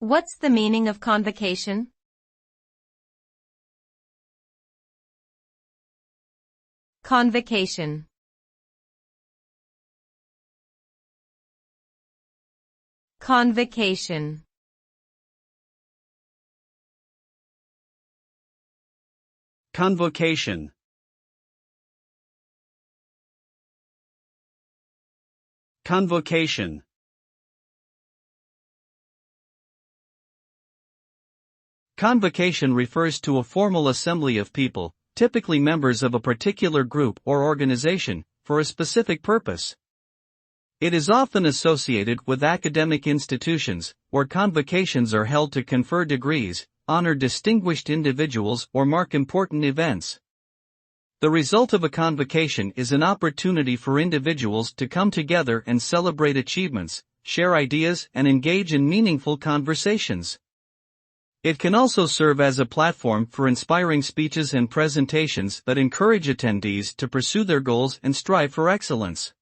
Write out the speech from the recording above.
What's the meaning of convocation? Convocation. Convocation. Convocation. Convocation. Convocation refers to a formal assembly of people, typically members of a particular group or organization, for a specific purpose. It is often associated with academic institutions, where convocations are held to confer degrees, honor distinguished individuals, or mark important events. The result of a convocation is an opportunity for individuals to come together and celebrate achievements, share ideas, and engage in meaningful conversations. It can also serve as a platform for inspiring speeches and presentations that encourage attendees to pursue their goals and strive for excellence.